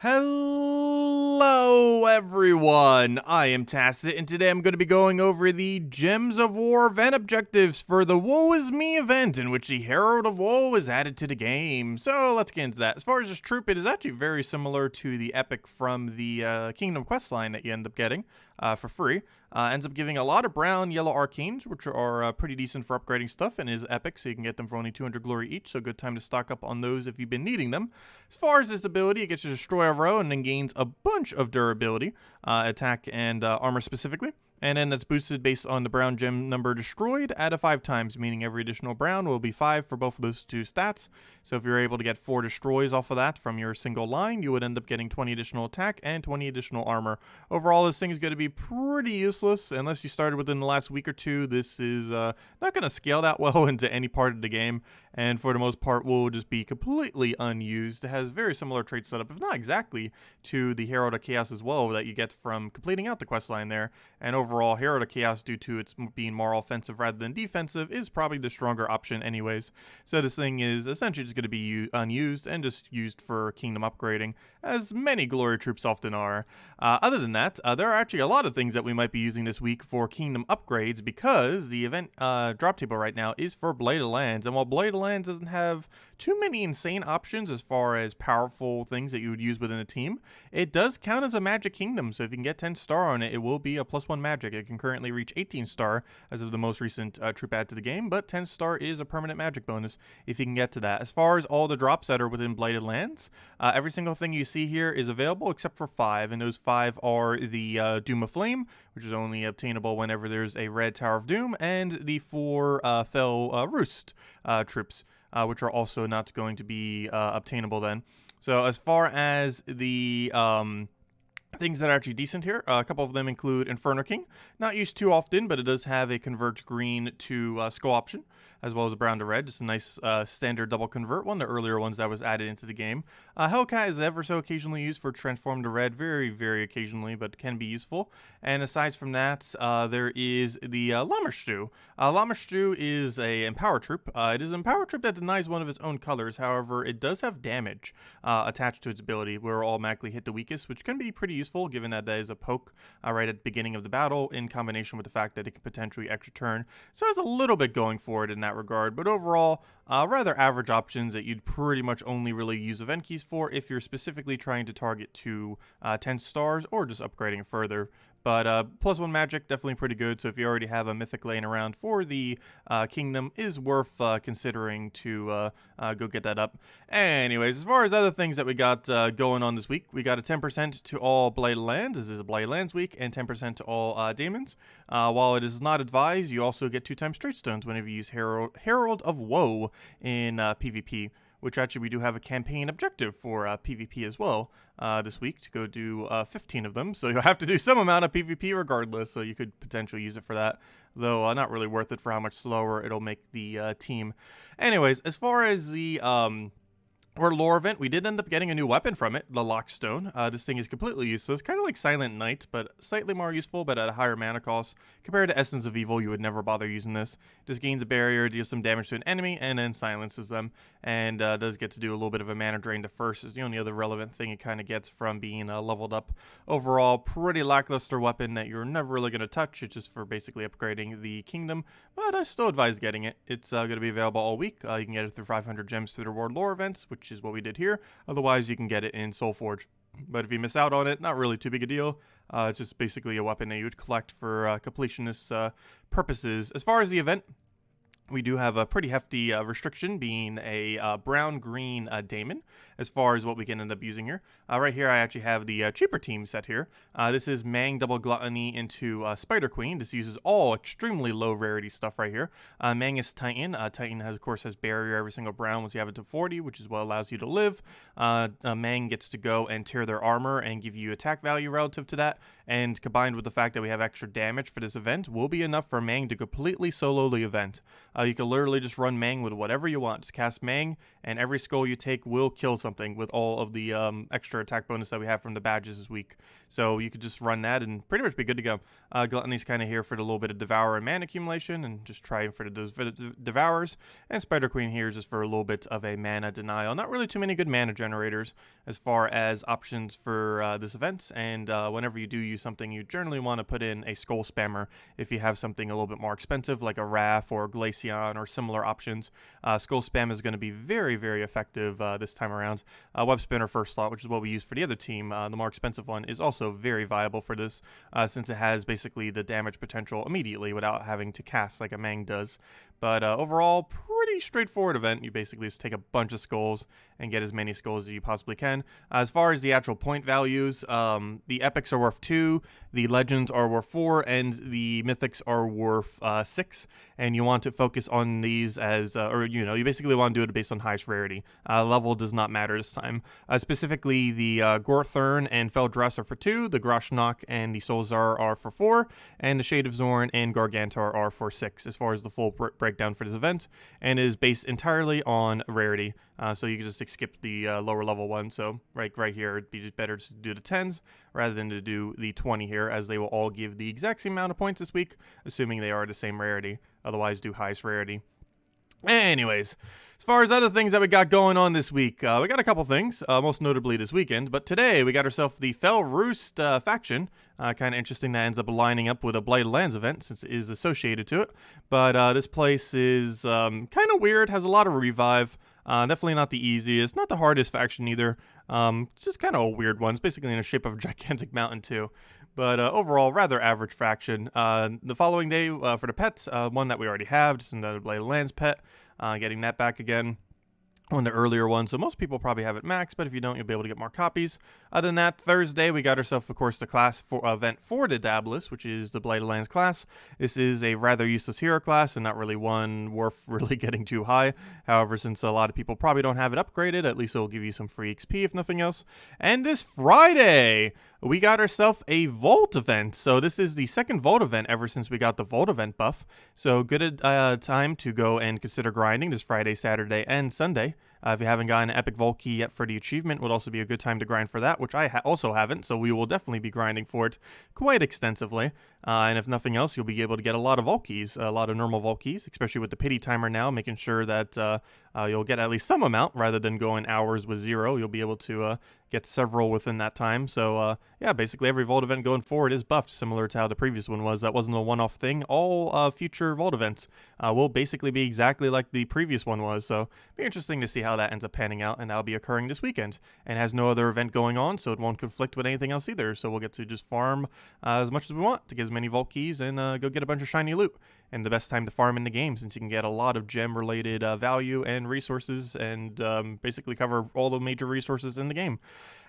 Hello everyone, I am Tacet, and today I'm going to be going over the Gems of War event objectives for the Woe is Me event, in which the Herald of Woe is added to the game. So let's get into that. As far as this troop, it is actually very similar to the epic from the Kingdom questline that you end up getting for free. Ends up giving a lot of brown, yellow arcanes, which are pretty decent for upgrading stuff, and is epic, so you can get them for only 200 glory each, so good time to stock up on those if you've been needing them. As far as this ability, it gets to destroy a row and then gains a bunch of durability, attack and armor specifically. And then that's boosted based on the brown gem number destroyed out of 5 times, meaning every additional brown will be 5 for both of those two stats. So if you're able to get 4 destroys off of that from your single line, you would end up getting 20 additional attack and 20 additional armor. Overall, this thing is going to be pretty useless unless you started within the last week or two. This is not going to scale that well into any part of the game, and for the most part will just be completely unused. It has very similar trait setup, if not exactly, to the Herald of Chaos as well that you get from completing out the questline there. And overall, Herald of Chaos, due to its being more offensive rather than defensive, is probably the stronger option anyways. So this thing is essentially just going to be unused and just used for kingdom upgrading, as many glory troops often are. Other than that, there are actually a lot of things that we might be using this week for kingdom upgrades, because the event drop table right now is for Blighted Lands, and while Blighted Lands doesn't have too many insane options as far as powerful things that you would use within a team, it does count as a magic kingdom, so if you can get 10 star on it, it will be a +1 magic. It can currently reach 18 star as of the most recent troop add to the game, but 10 star is a permanent magic bonus if you can get to that. As far as all the drops that are within Blighted Lands, every single thing you see here is available except for 5, and those 5 are the Doom of Flame, which is only obtainable whenever there's a red Tower of Doom, and the 4 Fell Roost troops, which are also not going to be obtainable then. So as far as the things that are actually decent here, a couple of them include Inferno King. Not used too often, but it does have a convert green to skull option, as well as a brown to red. Just a nice standard double convert, one of the earlier ones that was added into the game. Hellcat is ever so occasionally used for transform to red, very, very occasionally, but can be useful. And aside from that, there is the Lammerstu. Lammerstu is a Empower troop. It is an Empower troop that denies one of its own colors. However, it does have damage attached to its ability, where it will automatically hit the weakest, which can be pretty useful given that that is a poke right at the beginning of the battle, in combination with the fact that it can potentially extra turn. So it has a little bit going for it in that regard, but overall, rather average options that you'd pretty much only really use event keys for if you're specifically trying to target to 10 stars or just upgrading further. But +1 magic, definitely pretty good, so if you already have a mythic laying around for the kingdom, is worth considering to go get that up. Anyways, as far as other things that we got going on this week, we got a 10% to all Blighted Lands. This is a Blighted Lands week, and 10% to all Daemons. While it is not advised, you also get 2 times Straight Stones whenever you use Herald of Woe in PvP, which actually we do have a campaign objective for PvP as well this week to go do 15 of them. So you'll have to do some amount of PvP regardless, so you could potentially use it for that, though not really worth it for how much slower it'll make the team. Anyways, as far as the lore event, we did end up getting a new weapon from it, the Lockstone. This thing is completely useless, kind of like Silent Knight, but slightly more useful, but at a higher mana cost. Compared to Essence of Evil, you would never bother using this. Just gains a barrier, deals some damage to an enemy, and then silences them, and does get to do a little bit of a mana drain to first, is the only other relevant thing it kind of gets from being leveled up. Overall, pretty lackluster weapon that you're never really going to touch. It's just for basically upgrading the kingdom, but I still advise getting it. It's going to be available all week. You can get it through 500 gems through the reward lore events, which is what we did here. Otherwise, you can get it in Soulforged. But if you miss out on it, not really too big a deal. It's just basically a weapon that you would collect for completionist purposes. As far as the event, we do have a pretty hefty restriction, being a brown-green daemon, as far as what we can end up using here. Right here, I actually have the cheaper team set here. This is Mang Double Gluttony into Spider Queen. This uses all extremely low rarity stuff right here. Mang is Titan. Titan, of course, has barrier every single brown once you have it to 40, which is what allows you to live. Mang gets to go and tear their armor and give you attack value relative to that. and combined with the fact that we have extra damage for this event, will be enough for Mang to completely solo the event. You can literally just run Mang with whatever you want. Just cast Mang, and every skull you take will kill something with all of the extra attack bonus that we have from the badges this week. So you could just run that and pretty much be good to go. Gluttony's kind of here for the little bit of Devour and mana accumulation, and just try for those Devours. And Spider Queen here is just for a little bit of a mana denial. Not really too many good mana generators as far as options for this event, and whenever you do use something, you generally want to put in a Skull Spammer if you have something a little bit more expensive like a Wrath or Glaceon or similar options. Skull Spam is going to be very, very effective this time around. Web Spinner first slot, which is what we use for the other team, the more expensive one, is also very viable for this since it has basically the damage potential immediately without having to cast like a Mang does. But overall, pretty straightforward event. You basically just take a bunch of skulls and get as many skulls as you possibly can. As far as the actual point values, the epics are worth 2, the legends are worth 4, and the mythics are worth 6. And you want to focus on these as, you basically want to do it based on highest rarity. Level does not matter this time. Specifically, the Gorthern and Feldress are for 2, the Groshnok and the Solzar are for 4, and the Shade of Zorn and Gargantar are for 6, as far as the full breakdown for this event, and is based entirely on rarity. So you can just skip the lower level one. So right here, it'd be just better to do the 10s rather than to do the 20 here, as they will all give the exact same amount of points this week, assuming they are the same rarity. Otherwise, do highest rarity. Anyways, as far as other things that we got going on this week, we got a couple things, most notably this weekend. But today, we got ourselves the Fell Roost faction. Kind of interesting that ends up lining up with a Blighted Lands event since it is associated to it. But this place is kind of weird, has a lot of revive. Definitely not the easiest, not the hardest faction either. It's just kind of a weird one. It's basically in the shape of a gigantic mountain too. But overall, rather average faction. The following day for the pets, one that we already have, just another Blighted Lands pet, getting that back again. One of the earlier ones, so most people probably have it maxed, but if you don't, you'll be able to get more copies. Other than that, Thursday, we got ourselves, of course, the class event for the Diabolist, which is the Blighted Lands class. This is a rather useless hero class, and not really one worth really getting too high. However, since a lot of people probably don't have it upgraded, at least it'll give you some free XP, if nothing else. And this Friday, we got ourselves a Vault event. So this is the second Vault event ever since we got the Vault event buff. So good time to go and consider grinding this Friday, Saturday, and Sunday. If you haven't gotten an Epic Vault key yet for the achievement, would also be a good time to grind for that, which I also haven't, so we will definitely be grinding for it quite extensively. And if nothing else, you'll be able to get a lot of Vault keys, a lot of normal Vault keys, especially with the pity timer now, making sure that you'll get at least some amount rather than going hours with 0. You'll be able to get several within that time. So yeah, basically every Vault event going forward is buffed, similar to how the previous one was. That wasn't a one-off thing. All future Vault events will basically be exactly like the previous one was. So it'll be interesting to see how that ends up panning out, and that'll be occurring this weekend. And has no other event going on, so it won't conflict with anything else either. So we'll get to just farm as much as we want to get as many Vault keys and go get a bunch of shiny loot. And the best time to farm in the game, since you can get a lot of gem-related value and resources, and basically cover all the major resources in the game.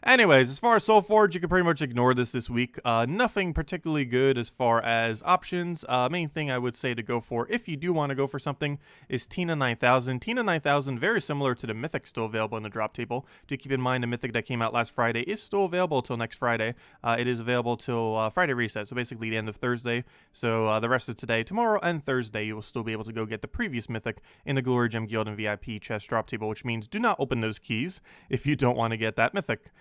Anyways, as far as Soulforged, you can pretty much ignore this week. Nothing particularly good as far as options. Main thing I would say to go for, if you do want to go for something, is Tina 9000. Tina 9000, very similar to the Mythic still available in the drop table. Do keep in mind the Mythic that came out last Friday is still available till next Friday. It is available till Friday reset, so basically the end of Thursday. So the rest of today, tomorrow, and Thursday, you will still be able to go get the previous Mythic in the Glory Gem Guild and VIP chest drop table, which means do not open those keys if you don't want to get that Mythic.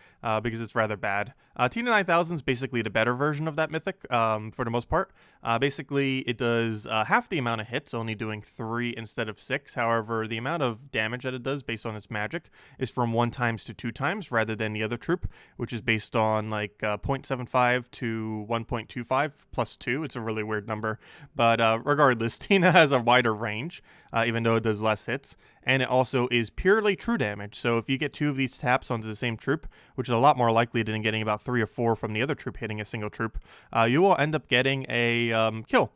Because it's rather bad. Tina 9000 is basically the better version of that Mythic for the most part. Basically, it does half the amount of hits, only doing 3 instead of 6. However, the amount of damage that it does based on its magic is from 1 times to 2 times rather than the other troop, which is based on like 0.75 to 1.25 plus 2. It's a really weird number. But regardless, Tina has a wider range, even though it does less hits. And it also is purely true damage. So if you get 2 of these taps onto the same troop, which is a lot more likely than getting about 3 or 4 from the other troop hitting a single troop, you will end up getting a kill.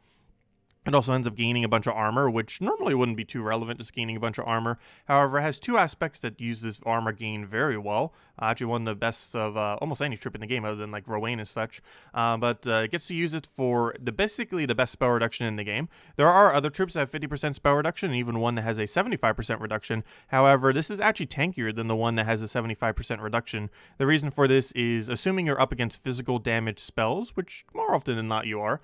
It also ends up gaining a bunch of armor, which normally wouldn't be too relevant, just gaining a bunch of armor. However, it has two aspects that use this armor gain very well. Actually, one of the best of almost any troop in the game, other than like Rowan and such. But it gets to use it for basically the best spell reduction in the game. There are other troops that have 50% spell reduction, and even one that has a 75% reduction. However, this is actually tankier than the one that has a 75% reduction. The reason for this is assuming you're up against physical damage spells, which more often than not you are.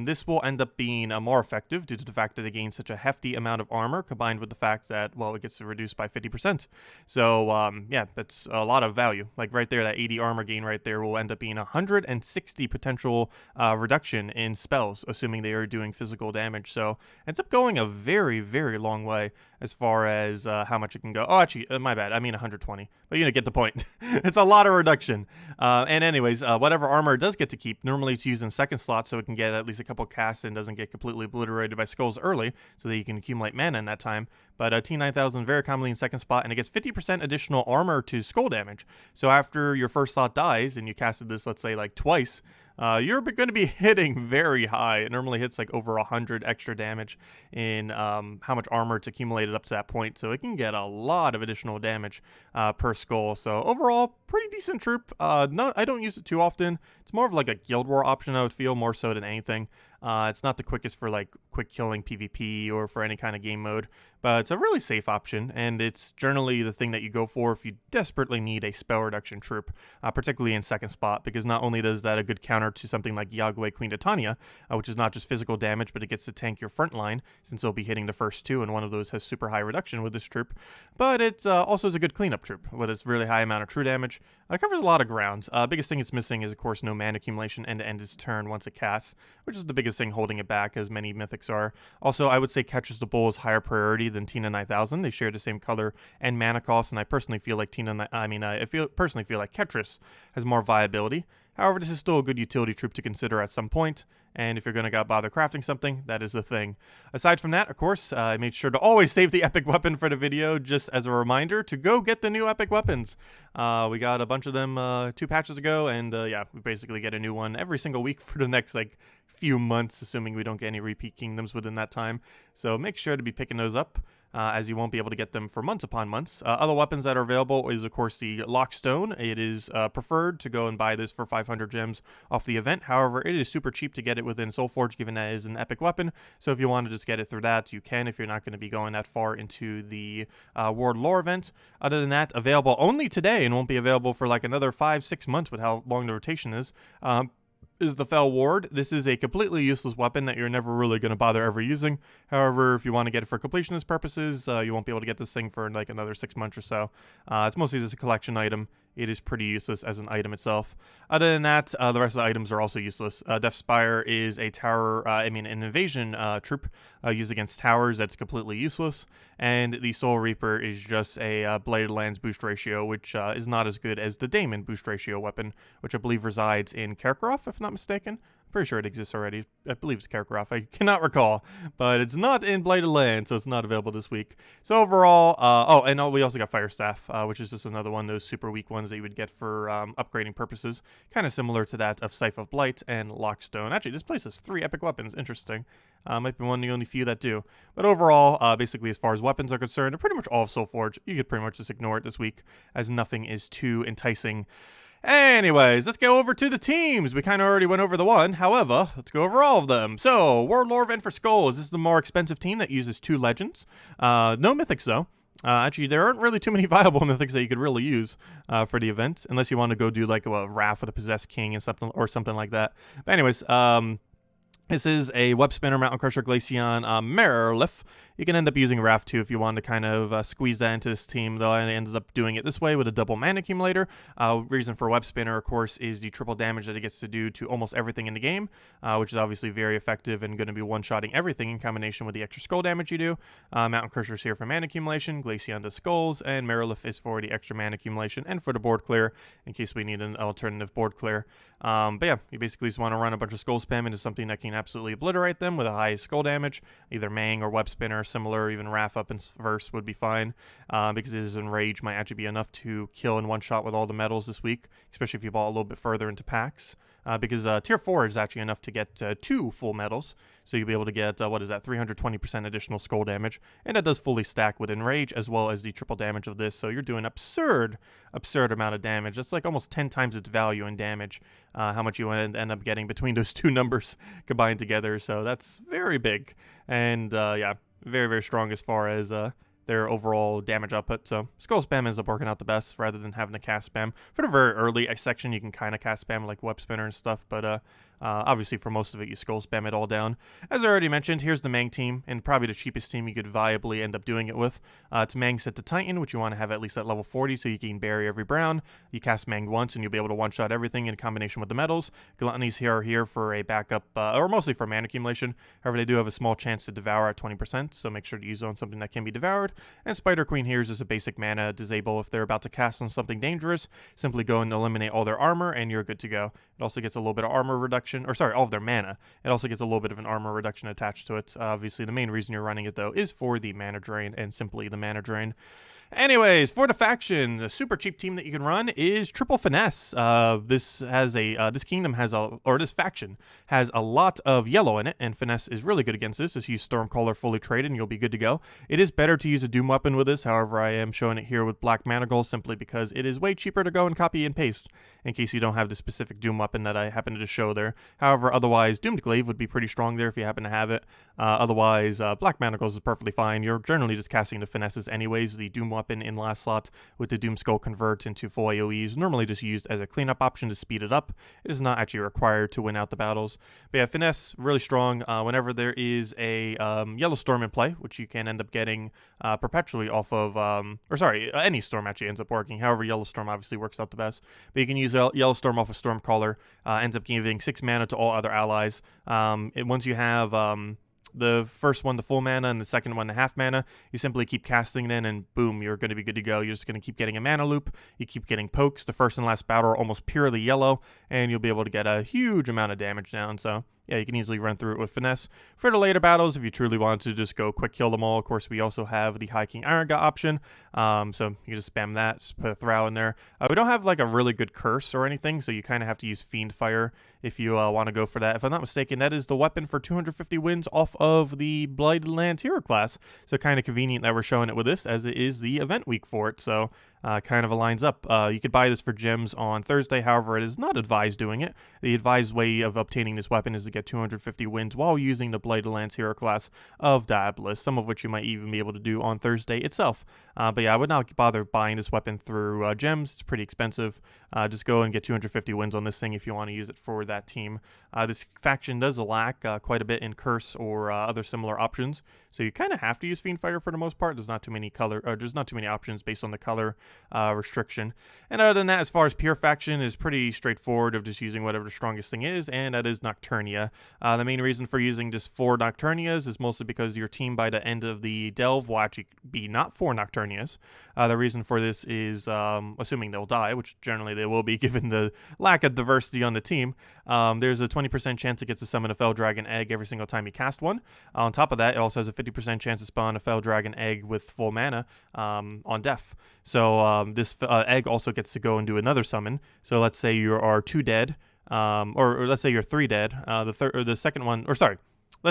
This will end up being more effective due to the fact that it gains such a hefty amount of armor, combined with the fact that, well, it gets reduced by 50%. So, yeah, that's a lot of value. Like right there, that 80 armor gain right there will end up being 160 potential reduction in spells, assuming they are doing physical damage. So, it ends up going a very, very long way as far as how much it can go. Oh, actually, my bad. I mean 120. But you get the point. It's a lot of reduction. And anyways, whatever armor it does get to keep, normally it's used in second slot, so it can get at least a couple casts and doesn't get completely obliterated by skulls early, so that you can accumulate mana in that time. But T9000 very commonly in second spot, and it gets 50% additional armor to skull damage. So after your first slot dies, and you casted this, let's say, like twice, you're going to be hitting very high. It normally hits like over 100 extra damage in how much armor it's accumulated up to that point. So it can get a lot of additional damage per skull. So overall, pretty decent troop. No, I don't use it too often. It's more of like a Guild War option, I would feel, more so than anything. It's not the quickest for like quick killing PvP or for any kind of game mode, but it's a really safe option, and it's generally the thing that you go for if you desperately need a spell reduction troop, particularly in second spot, because not only does that a good counter to something like Yagwe Queen Titania, which is not just physical damage, but it gets to tank your front line, since it'll be hitting the first two, and one of those has super high reduction with this troop, but it's also is a good cleanup troop with its really high amount of true damage. It covers a lot of ground. Biggest thing it's missing is, of course, no mana accumulation end to end its turn once it casts, which is the biggest thing holding it back, as many mythics are. Also, I would say Catches the Bull is higher priority than Tina 9000. They share the same color and mana cost, and I personally feel like personally feel like Ketris has more viability. However, this is still a good utility troop to consider at some point, and if you're going to bother crafting something, that is the thing. Aside from that, of course, I made sure to always save the epic weapon for the video, just as a reminder to go get the new epic weapons. We got a bunch of them 2 patches ago, and yeah, we basically get a new one every single week for the next like few months, assuming we don't get any repeat kingdoms within that time. So make sure to be picking those up, as you won't be able to get them for months upon months. Other weapons that are available is, of course, the Lockstone. It is preferred to go and buy this for 500 gems off the event. However, it is super cheap to get it within Soulforged, given that it is an epic weapon. So if you want to just get it through that, you can, if you're not going to be going that far into the World Lore event. Other than that, available only today and won't be available for like another 5-6 months with how long the rotation is the Fell Ward. This is a completely useless weapon that you're never really going to bother ever using. However, if you want to get it for completionist purposes, you won't be able to get this thing for like another 6 months or so. It's mostly just a collection item. It is pretty useless as an item itself. Other than that, the rest of the items are also useless. Death Spire is a tower, an invasion troop used against towers that's completely useless. And the Soul Reaper is just a Blighted Lands boost ratio, which is not as good as the Daemon boost ratio weapon, which I believe resides in Karkaroth, if not mistaken. Pretty sure it exists already. I believe it's Karkaroth. I cannot recall, but it's not in Blighted Lands, so it's not available this week. So overall, we also got Fire Staff, which is just another one of those super weak ones that you would get for upgrading purposes. Kind of similar to that of Scythe of Blight and Lockstone. Actually, this place has 3 epic weapons. Interesting. Might be one of the only few that do. But overall, basically as far as weapons are concerned, they're pretty much all of Soulforged. You could pretty much just ignore it this week, as nothing is too enticing. Anyways, let's go over to the teams. We kind of already went over the one. However, let's go over all of them. So, World Lore event for Skulls. This is the more expensive team that uses 2 legends. No mythics, though. Actually, there aren't really too many viable mythics that you could really use for the event, unless you want to go do like a Wrath with a Possessed King and something like that. But anyways, this is a Web Spinner, Mountain Crusher, Glaceon, Merlif. You can end up using Wrath too if you want to kind of squeeze that into this team, though I ended up doing it this way with a double mana accumulator. Reason for Web Spinner, of course, is the triple damage that it gets to do to almost everything in the game, which is obviously very effective and going to be one-shotting everything in combination with the extra skull damage you do. Mountain Crusher's here for mana accumulation, Glaceon does skulls, and Merlif is for the extra mana accumulation and for the board clear, in case we need an alternative board clear. But yeah, you basically just want to run a bunch of skull spam into something that can absolutely obliterate them with a high skull damage, either Mang or Web Spinner, similar, even Wrath up in verse would be fine, because his Enrage might actually be enough to kill in one shot with all the metals this week, especially if you bought a little bit further into packs. because tier 4 is actually enough to get 2 full metals. So you'll be able to get, what is that, 320% additional skull damage. And it does fully stack with Enrage, as well as the triple damage of this. So you're doing absurd amount of damage. That's like almost 10 times its value in damage, how much you end up getting between those two numbers combined together. So that's very big. And yeah, very strong as far as their overall damage output. So skull spam ends up working out the best rather than having to cast spam. For the very early section, you can kind of cast spam like web spinner and stuff, but obviously for most of it, you skull spam it all down. As I already mentioned, here's the Mang team, and probably the cheapest team you could viably end up doing it with. It's Mang set to Titan, which you want to have at least at level 40 so you can bury every brown. You cast Mang once and you'll be able to one-shot everything in combination with the metals. Gluttonies here are here for a backup, or mostly for mana accumulation. However, they do have a small chance to devour at 20%, so make sure to use it on something that can be devoured. And Spider Queen here is just a basic mana disable if they're about to cast on something dangerous. Simply go and eliminate all their armor and you're good to go. It also gets a little bit of armor reduction, or sorry, all of their mana. It also gets a little bit of an armor reduction attached to it. Obviously, the main reason you're running it, though, is for the mana drain, and simply the mana drain. Anyways, for the faction, the super cheap team that you can run is Triple Finesse. This kingdom has this faction has a lot of yellow in it, and Finesse is really good against this. Just use Stormcaller fully traded, and you'll be good to go. It is better to use a Doom weapon with this. However, I am showing it here with Black Manacle simply because it is way cheaper to go and copy and paste in case you don't have the specific Doom weapon that I happen to just show there. However, otherwise, Doomed Glaive would be pretty strong there if you happen to have it. Otherwise, Black Manacles is perfectly fine. You're generally just casting the Finesses anyways. The Doom weapon in last slot with the Doom Skull converts into full AoEs, normally just used as a cleanup option to speed it up. It is not actually required to win out the battles. But yeah, Finesse, really strong. Whenever there is a Yellow Storm in play, which you can end up getting perpetually off of, any Storm actually ends up working. However, Yellow Storm obviously works out the best. But you can use Yellow Storm off of Stormcaller, ends up giving 6 mana to all other allies. Once you have the first one, the full mana, and the second one, the half mana, you simply keep casting it in, and boom, you're going to be good to go. You're just going to keep getting a mana loop. You keep getting pokes. The first and last battle are almost purely yellow, and you'll be able to get a huge amount of damage down. So yeah, you can easily run through it with Finesse. For the later battles, if you truly want to just go quick kill them all, of course, we also have the High King Iron God option. So you just spam that, just put a Thrall in there. We don't have like a really good curse or anything, so you kind of have to use Fiend Fire if you want to go for that. If I'm not mistaken, that is the weapon for 250 wins off of the Blighted Lands hero class. So kind of convenient that we're showing it with this, as it is the event week for it. So kind of aligns up. You could buy this for gems on Thursday. However, it is not advised doing it. The advised way of obtaining this weapon is to get 250 wins while using the Blighted Lands hero class of Diabolist, some of which you might even be able to do on Thursday itself. But yeah, I would not bother buying this weapon through gems. It's pretty expensive. Just go and get 250 wins on this thing if you want to use it for that team. This faction does lack quite a bit in curse or other similar options, so you kind of have to use Fiend Fire for the most part. There's not too many options based on the color restriction. And other than that, as far as pure faction, is pretty straightforward of just using whatever the strongest thing is, and that is Nocturnia. The main reason for using just 4 Nocturnias is mostly because your team by the end of the delve will actually be not 4 Nocturnias. The reason for this is, assuming they'll die, which generally they will be given the lack of diversity on the team, there's a 20% chance it gets to summon a Fell Dragon egg every single time you cast one. On top of that, it also has a 50% chance to spawn a Fell Dragon egg with full mana on death. So this egg also gets to go and do another summon. So let's say you are 2 dead, or let's say you're 3 dead. Let's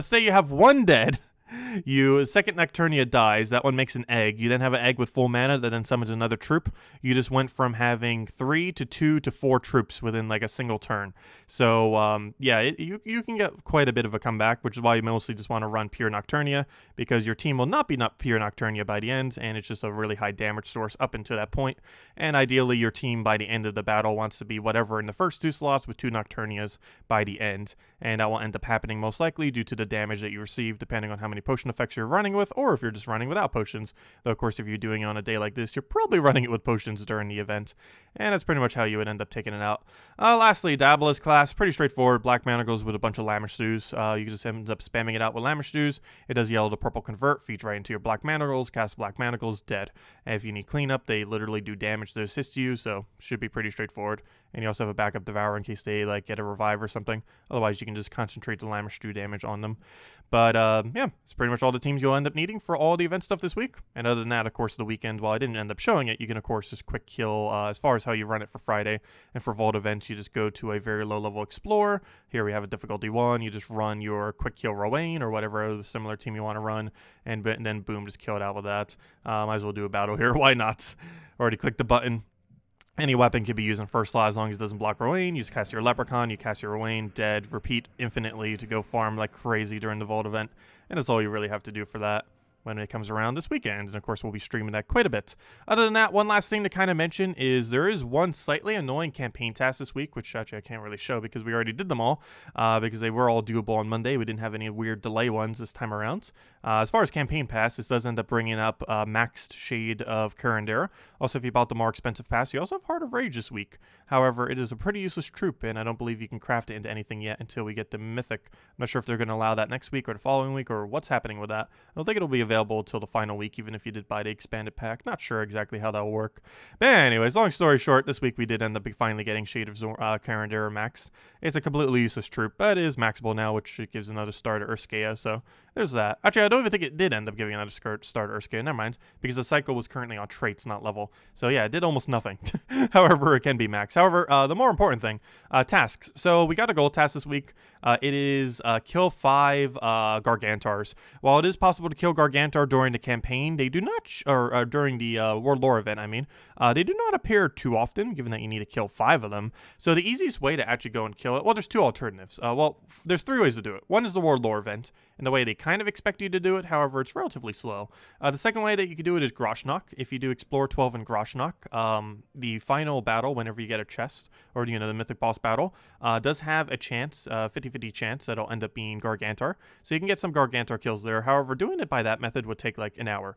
say you have 1 dead. Second Nocturnia dies, that one makes an egg. You then have an egg with full mana that then summons another troop. You just went from having 3 to 2 to 4 troops within like a single turn. So you can get quite a bit of a comeback, which is why you mostly just want to run pure Nocturnia, because your team will not be pure Nocturnia by the end, and it's just a really high damage source up until that point. And ideally your team by the end of the battle wants to be whatever in the first 2 slots with 2 Nocturnias by the end, and that will end up happening most likely due to the damage that you receive depending on how many potion effects you're running with, or if you're just running without potions. Though of course if you're doing it on a day like this, you're probably running it with potions during the event, and that's pretty much how you would end up taking it out. Lastly, Diabolist Class, pretty straightforward. Black Manacles with a bunch of Lammer Stews. You can just end up spamming it out with Lammer Stews. It does yellow to purple convert, feeds right into your Black Manacles, cast Black Manacles, dead. And if you need cleanup, they literally do damage to assist you, so should be pretty straightforward. And you also have a backup Devour in case they like get a revive or something. Otherwise you can just concentrate the Lammer Stew damage on them. But yeah, It's pretty much all the teams you'll end up needing for all the event stuff this week. And other than that, of course, the weekend, while I didn't end up showing it, you can, of course, just quick kill as far as how you run it for Friday. And for Vault events, you just go to a very low-level Explorer. Here we have a difficulty 1. You just run your quick kill Rowan or whatever other similar team you want to run. And then, boom, just kill it out with that. Might as well do a battle here. Why not? Already clicked the button. Any weapon can be used in first slot as long as it doesn't block Rowan. You just cast your Leprechaun, you cast your Rowan, dead, repeat infinitely to go farm like crazy during the Vault event. And that's all you really have to do for that when it comes around this weekend. And of course, we'll be streaming that quite a bit. Other than that, one last thing to kind of mention is there is one slightly annoying campaign task this week, which actually I can't really show because we already did them all, because they were all doable on Monday. We didn't have any weird delay ones this time around. As far as campaign pass, this does end up bringing up maxed Shade of Curandera. Also, if you bought the more expensive pass, you also have Heart of Rage this week. However, it is a pretty useless troop, and I don't believe you can craft it into anything yet until we get the Mythic. I'm not sure if they're going to allow that next week or the following week or what's happening with that. I don't think it'll be available until the final week, even if you did buy the expanded pack. Not sure exactly how that will work. But anyways, long story short, this week we did end up finally getting Shade of Curandera max. It's a completely useless troop, but it is maxable now, which gives another star to Urskea, so there's that. Actually, I don't even think it did end up giving another star to Urskea. Never mind, because the cycle was currently on traits, not level. So yeah, it did almost nothing. However, it can be max. However, the more important thing, tasks. So we got a gold task this week. It is kill 5 Gargantars. While it is possible to kill Gargantar during the campaign, they do not, or during the World Lore event, I mean, they do not appear too often, given that you need to kill 5 of them. So the easiest way to actually go and kill it, well, there's 2 alternatives. Well, there's 3 ways to do it. One is the World Lore event, and the way they kind of expect you to do it, however, it's relatively slow. The second way that you can do it is Groshnock. If you do Explore 12 and Groshnock, the final battle, whenever you get a chest, or, you know, the Mythic Boss battle, does have a chance, 50-50 chance that it'll end up being Gargantar. So you can get some Gargantar kills there. However, doing it by that method would take like an hour,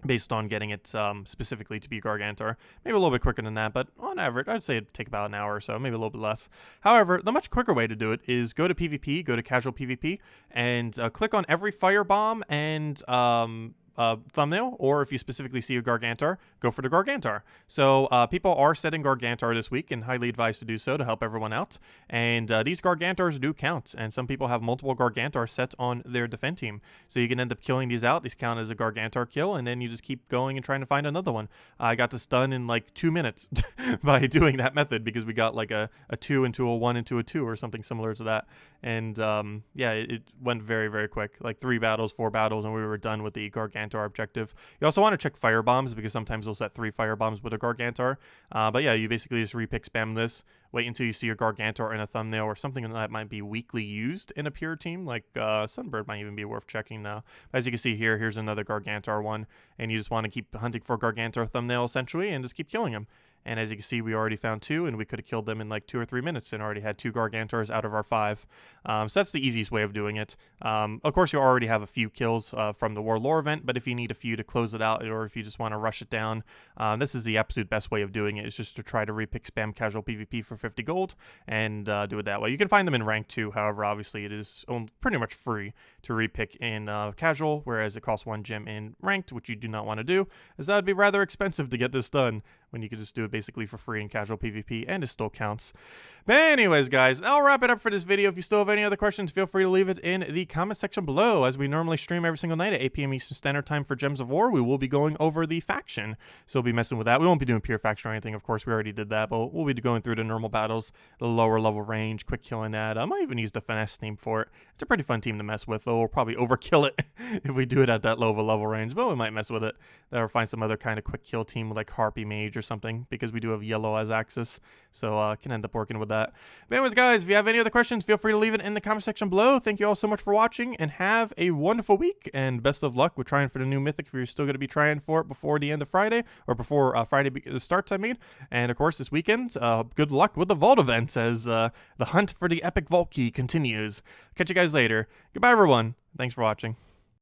based on getting it specifically to be Gargantar. Maybe a little bit quicker than that, but on average, I'd say it'd take about an hour or so, maybe a little bit less. However, the much quicker way to do it is go to PvP, go to Casual PvP, and click on every Firebomb and thumbnail, or if you specifically see a Gargantar, go for the Gargantar. So people are setting Gargantar this week, and highly advised to do so to help everyone out. And these Gargantars do count, and some people have multiple Gargantar sets on their defend team. So you can end up killing these out. These count as a Gargantar kill, and then you just keep going and trying to find another one. I got this done in like 2 minutes by doing that method, because we got like a 2 into a 1 into a 2 or something similar to that. And yeah, it went very, very quick. Like 3 battles, 4 battles, and we were done with the Gargantar objective. You also want to check firebombs, because sometimes they'll set 3 firebombs with a Gargantar. But yeah, you basically just repick spam this, wait until you see a Gargantar in a thumbnail or something that might be weakly used in a pure team, like Sunbird might even be worth checking now. As you can see here, here's another Gargantar one, and you just want to keep hunting for Gargantar thumbnail essentially, and just keep killing them. And as you can see, we already found 2, and we could have killed them in like 2 or 3 minutes and already had 2 Gargantars out of our 5. So that's the easiest way of doing it. Of course, you already have a few kills from the War Lore event, but if you need a few to close it out, or if you just want to rush it down, this is the absolute best way of doing it, is just to try to repick spam Casual PvP for 50 gold and do it that way. You can find them in rank too, however, obviously it is pretty much free to repick in Casual, whereas it costs 1 gem in ranked, which you do not want to do, as that would be rather expensive to get this done, when you could just do it basically for free in Casual PvP, and it still counts. But anyways, guys, I'll wrap it up for this video. If you still have any other questions, feel free to leave it in the comment section below. As we normally stream every single night at 8 p.m. Eastern Standard Time for Gems of War, we will be going over the faction, so we'll be messing with that. We won't be doing pure faction or anything, of course, we already did that, but we'll be going through the normal battles, the lower level range, quick killing that. I might even use the finesse team for it. It's a pretty fun team to mess with, though we'll probably overkill it if we do it at that low of a level range, but we might mess with it. Or find some other kind of quick kill team with like Harpy Mage or something, because we do have yellow as axis, so can end up working with that. But anyways, guys, if you have any other questions, feel free to leave it in the comment section below. Thank you all so much for watching, and have a wonderful week, and best of luck with trying for the new Mythic if you're still going to be trying for it before the end of Friday, or before Friday starts, I mean. And of course, this weekend, good luck with the Vault events as the hunt for the epic Vault key continues. Catch you guys later. Goodbye, everyone. Thanks for watching.